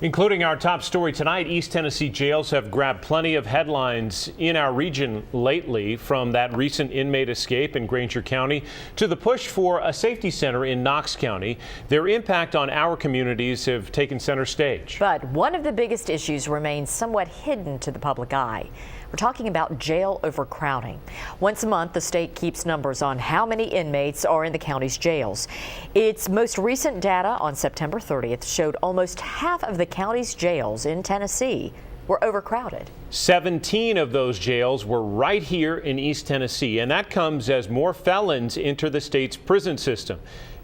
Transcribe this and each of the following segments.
Including our top story tonight, East Tennessee jails have grabbed plenty of headlines in our region lately, from that recent inmate escape in Granger County to the push for a safety center in Knox County. Their impact on our communities have taken center stage. But one of the biggest issues remains somewhat hidden to the public eye. We're talking about jail overcrowding. Once a month, the state keeps numbers on how many inmates are in the county's jails. Its most recent data on September 30th showed almost half of the county's jails in Tennessee were overcrowded. 17 of those jails were right here in East Tennessee, and that comes as more felons enter the state's prison system.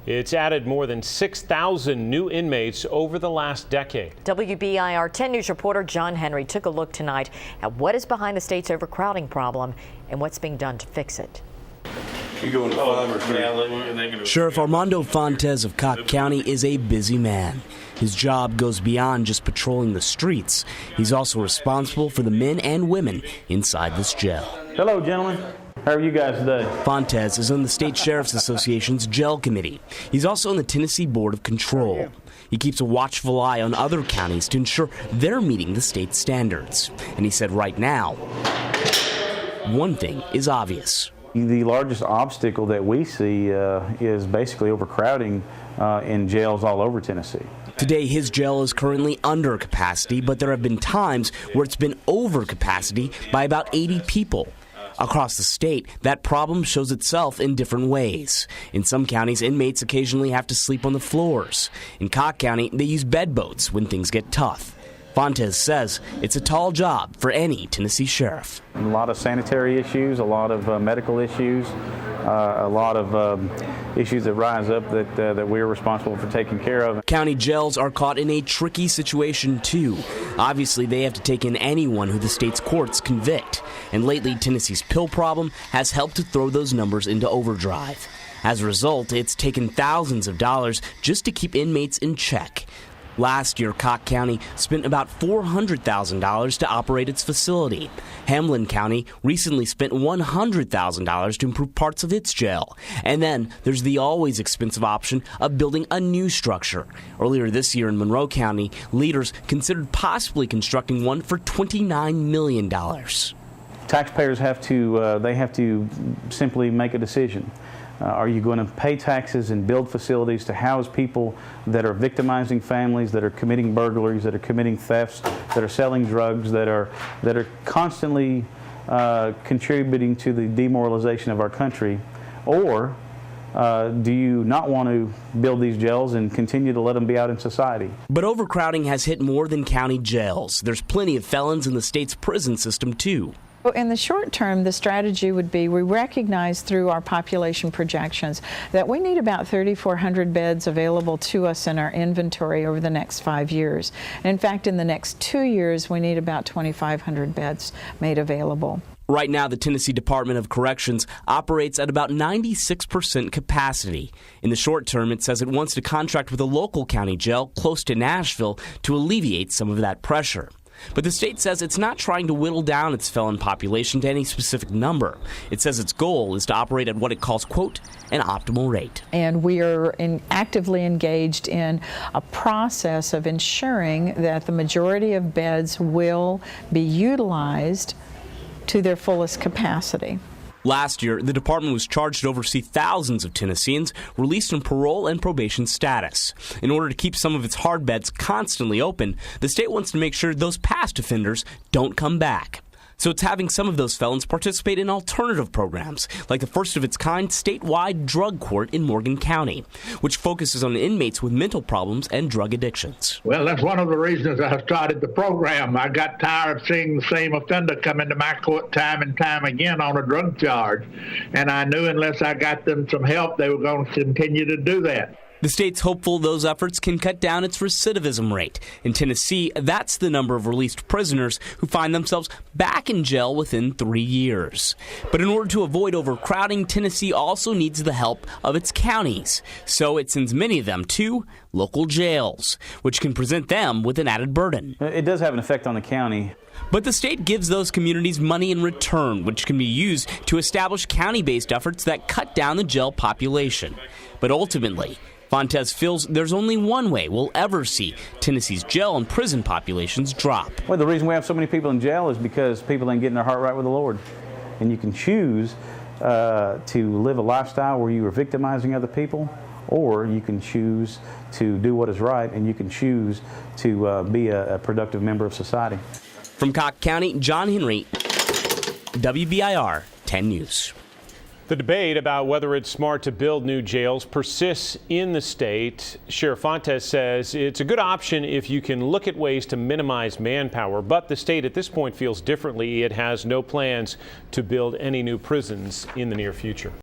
It's added more than 6,000 new inmates over the last decade. WBIR 10 News reporter John Henry took a look tonight at what is behind the state's overcrowding problem and what's being done to fix it. You going to 5 or 3? Sheriff Armando Fontes of Cobb County is a busy man. His job goes beyond just patrolling the streets. He's also responsible for the men and women inside this jail. Hello, gentlemen. How are you guys today? Fontes is on the State Sheriff's Association's jail committee. He's also on the Tennessee Board of Control. He keeps a watchful eye on other counties to ensure they're meeting the state standards. And he said right now, one thing is obvious. The largest obstacle that we see is basically overcrowding in jails all over Tennessee. Today, his jail is currently under capacity, but there have been times where it's been over capacity by about 80 people. Across the state, that problem shows itself in different ways. In some counties, inmates occasionally have to sleep on the floors. In Cobb County, they use bedboats when things get tough. Fontes says it's a tall job for any Tennessee sheriff. A lot of sanitary issues, a lot of medical issues, a lot of issues that rise up that we're responsible for taking care of. County jails are caught in a tricky situation, too. Obviously, they have to take in anyone who the state's courts convict. And lately, Tennessee's pill problem has helped to throw those numbers into overdrive. As a result, it's taken thousands of dollars just to keep inmates in check. Last year, Cobb County spent about $400,000 to operate its facility. Hamlin County recently spent $100,000 to improve parts of its jail. And then there's the always expensive option of building a new structure. Earlier this year in Monroe County, leaders considered possibly constructing one for $29 million. Taxpayers have to simply make a decision. Are you going to pay taxes and build facilities to house people that are victimizing families, that are committing burglaries, that are committing thefts, that are selling drugs, that are constantly contributing to the demoralization of our country? Or do you not want to build these jails and continue to let them be out in society? But overcrowding has hit more than county jails. There's plenty of felons in the state's prison system, too. In the short term, the strategy would be, we recognize through our population projections that we need about 3,400 beds available to us in our inventory over the next 5 years. And in fact, in the next 2 years, we need about 2,500 beds made available. Right now, the Tennessee Department of Corrections operates at about 96% capacity. In the short term, it says it wants to contract with a local county jail close to Nashville to alleviate some of that pressure. But the state says it's not trying to whittle down its felon population to any specific number. It says its goal is to operate at what it calls, quote, an optimal rate. And we are actively engaged in a process of ensuring that the majority of beds will be utilized to their fullest capacity. Last year, the department was charged to oversee thousands of Tennesseans released on parole and probation status. In order to keep some of its hard beds constantly open, the state wants to make sure those past offenders don't come back. So it's having some of those felons participate in alternative programs, like the first of its kind statewide drug court in Morgan County, which focuses on inmates with mental problems and drug addictions. Well, that's one of the reasons I started the program. I got tired of seeing the same offender come into my court time and time again on a drug charge, and I knew unless I got them some help, they were going to continue to do that. The state's hopeful those efforts can cut down its recidivism rate. In Tennessee, that's the number of released prisoners who find themselves back in jail within 3 years. But in order to avoid overcrowding, Tennessee also needs the help of its counties. So it sends many of them to local jails, which can present them with an added burden. It does have an effect on the county. But the state gives those communities money in return, which can be used to establish county-based efforts that cut down the jail population. But ultimately, Fontes feels there's only one way we'll ever see Tennessee's jail and prison populations drop. Well, the reason we have so many people in jail is because people ain't getting their heart right with the Lord. And you can choose to live a lifestyle where you are victimizing other people, or you can choose to do what is right, and you can choose to be a productive member of society. From Cock County, John Henry, WBIR 10 News. The debate about whether it's smart to build new jails persists in the state. Sheriff Fontes says it's a good option if you can look at ways to minimize manpower, but the state at this point feels differently. It has no plans to build any new prisons in the near future.